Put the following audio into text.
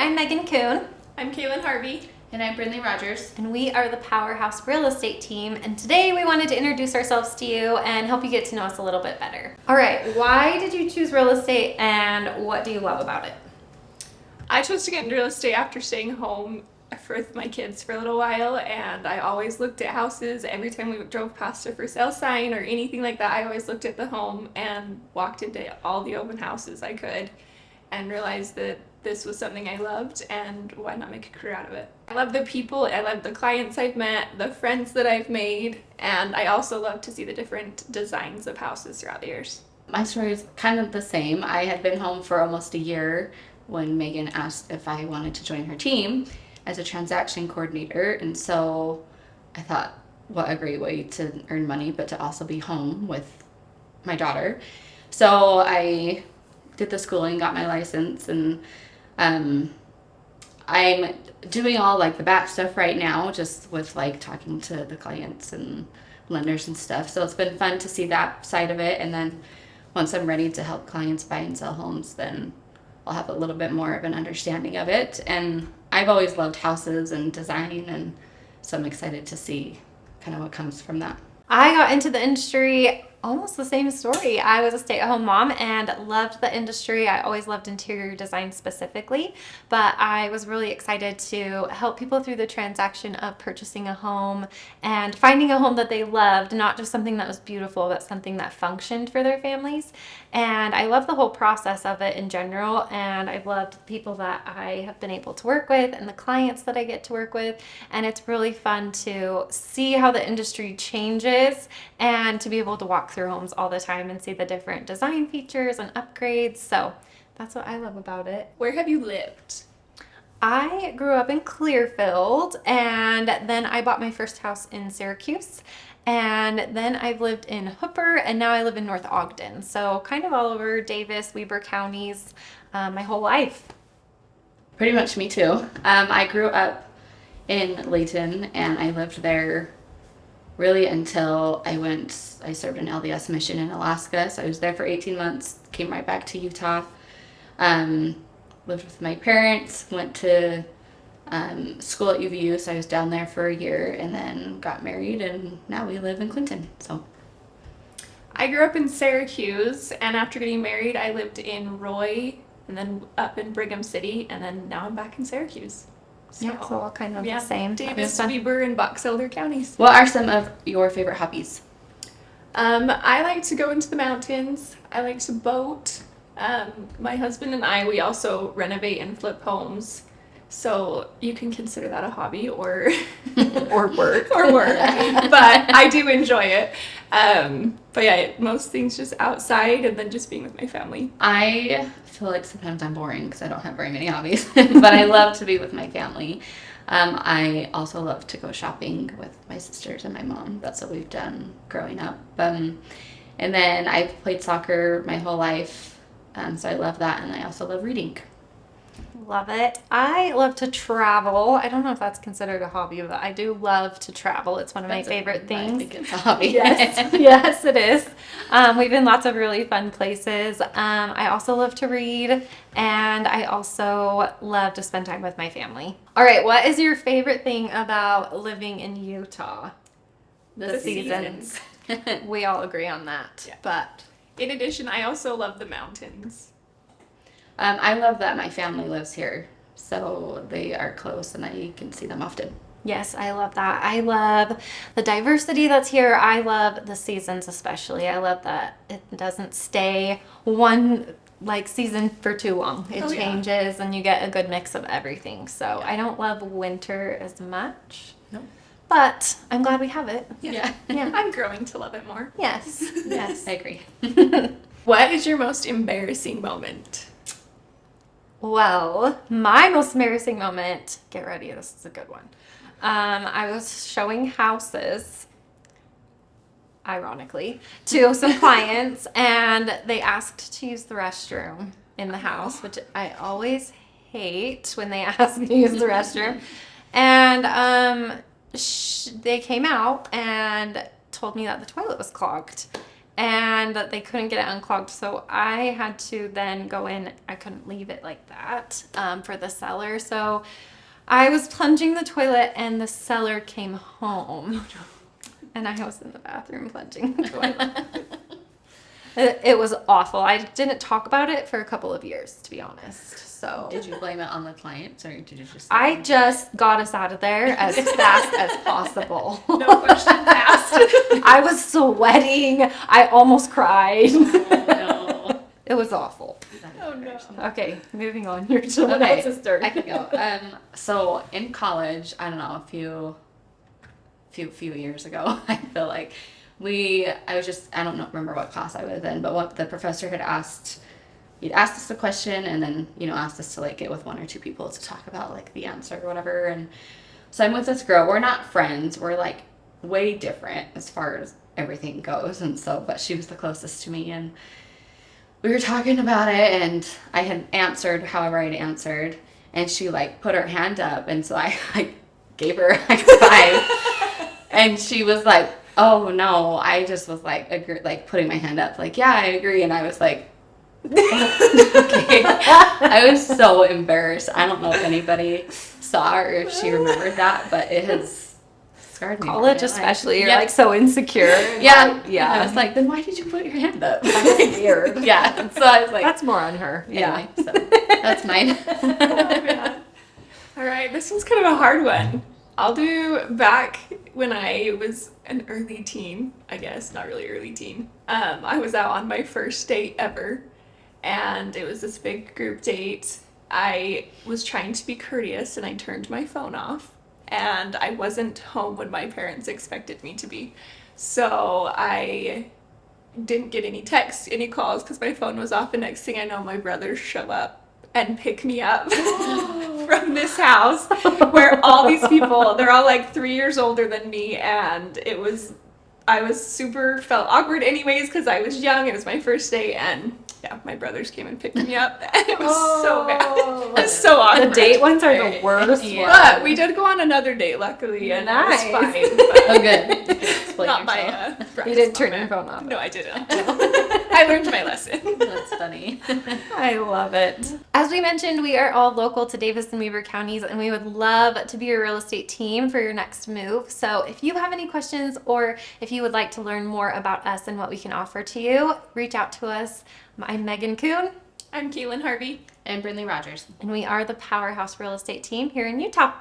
I'm Megan Kuhn. I'm Kalyn Harvey. And I'm Brindley Rogers. And we are the Powerhouse real estate team. And today we wanted to introduce ourselves to you and help you get to know us a little bit better. All right, why did you choose real estate and what do you love about it? I chose to get into real estate after staying home with my kids for a little while, and I always looked at houses. Every time we drove past a for sale sign or anything like that, I always looked at the home and walked into all the open houses I could and realized that this was something I loved, and why not make a career out of it. I love the people, I love the clients I've met, the friends that I've made, and I also love to see the different designs of houses throughout the years. My story is kind of the same. I had been home for almost a year when Megan asked if I wanted to join her team as a transaction coordinator, and so I thought, what a great way to earn money, but to also be home with my daughter. So I did the schooling, got my license, and I'm doing all like the back stuff right now, just with like talking to the clients and lenders and stuff. So it's been fun to see that side of it. And then once I'm ready to help clients buy and sell homes, then I'll have a little bit more of an understanding of it. And I've always loved houses and design, and so I'm excited to see kind of what comes from that. I got into the industry almost the same story. I was a stay-at-home mom and loved the industry. I always loved interior design specifically, but I was really excited to help people through the transaction of purchasing a home and finding a home that they loved, not just something that was beautiful, but something that functioned for their families. And I love the whole process of it in general, and I've loved the people that I have been able to work with and the clients that I get to work with, and it's really fun to see how the industry changes and to be able to walk through homes all the time and see the different design features and upgrades. So that's what I love about it. Where have you lived? I grew up in Clearfield, and then I bought my first house in Syracuse, and then I've lived in Hooper, and now I live in North Ogden. So kind of all over Davis, Weber counties, my whole life. Pretty much me too. I grew up in Layton, and I lived there really until I served an LDS mission in Alaska. So I was there for 18 months, came right back to Utah, lived with my parents, went to school at UVU, so I was down there for a year, and then got married, and now we live in Clinton. So I grew up in Syracuse, and after getting married, I lived in Roy, and then up in Brigham City, and then now I'm back in Syracuse. Yeah, so all kind of the same. Davis, Weber, and Box Elder counties. what are some of your favorite hobbies? I like to go into the mountains. I like to boat. My husband and we also renovate and flip homes. So you can consider that a hobby or Or work. or work. But I do enjoy it. But yeah, most things just outside and then just being with my family. I feel like sometimes I'm boring because I don't have very many hobbies, but I love to be with my family. I also love to go shopping with my sisters and my mom. That's what we've done growing up. And then I've played soccer my whole life, so I love that, and I also love reading. Love it. I love to travel. I don't know if that's considered a hobby, but I do love to travel. It's one of my favorite things. I think it's a hobby. Yes, yes, it is. We've been lots of really fun places. I also love to read, and I also love to spend time with my family. All right, what is your favorite thing about living in Utah? The seasons. We all agree on that. Yeah. But In addition, I also love the mountains. I love that my family lives here, so they are close and I can see them often. yes, I love that. I love the diversity that's here. I love the seasons especially. I love that it doesn't stay one season for too long. It changes and you get a good mix of everything. So I don't love winter as much. No. But I'm glad we have it. Yeah. Yeah. I'm growing to love it more. Yes. Yes. I agree. What is your most embarrassing moment? Well, my most embarrassing moment, get ready, this is a good one. I was showing houses, ironically, to some clients, and they asked to use the restroom in the house, which I always hate when they ask me to use the restroom. And they came out and told me that the toilet was clogged. and they couldn't get it unclogged. So I had to then go in. I couldn't leave it like that for the seller. So I was plunging the toilet and the seller came home. And I was in the bathroom plunging the toilet. It was awful. I didn't talk about it for a couple of years, to be honest. So Did you blame it on the client, or did you just? I just got us out of there as fast as possible. No questions asked. I was sweating. I almost cried. No. It was awful. Oh no. Okay, moving on. Your someone Okay, else's turn. I can go. So in college, I don't know, a few years ago, I feel like I don't know, remember what class I was in, but what the professor had asked, he'd asked us a question and then, asked us to like get with one or two people to talk about like the answer or whatever. And so I'm with this girl. We're not friends. We're like way different as far as everything goes. And so, but she was the closest to me, and we were talking about it, and I had answered however I'd answered, and she like put her hand up, and so I like gave her a high five, and she was like, "Oh no," I just was like putting my hand up, like, "Yeah, I agree," and I was like, okay. I was so embarrassed. I don't know if anybody saw or if she remembered that, but it has scarred me. College especially, you're Yeah. like so insecure. Yeah, Yeah. I was like, then why did you put your hand up? That's weird. Yeah, and so I was like, That's more on her. anyway, so that's mine. Oh, man. All right, this one's kind of a hard one. I'll do back when I was an early teen, I guess, not really early teen. I was out on my first date ever, and it was this big group date. I was trying to be courteous, and I turned my phone off, and I wasn't home when my parents expected me to be. So I didn't get any texts, any calls, because my phone was off, and next thing I know, my brothers show up and pick me up from this house where all these people, they're all like 3 years older than me, and I felt awkward anyways because I was young. It was my first date, and yeah, my brothers came and picked me up, and it was so bad. It was so awkward. The date ones are the worst Yeah. ones. But we did go on another date, luckily, and Nice. it was fine. But Oh, good. Explain not yourself. my You didn't turn your phone off. No, I didn't. I learned my lesson. That's funny. I love it. As we mentioned, we are all local to Davis and Weber counties, and we would love to be your real estate team for your next move. So if you have any questions, or if you would like to learn more about us and what we can offer to you, reach out to us. I'm Megan Kuhn, I'm Kalyn Harvey. And Brindley Rogers. and we are the Powerhouse Real Estate Team here in Utah.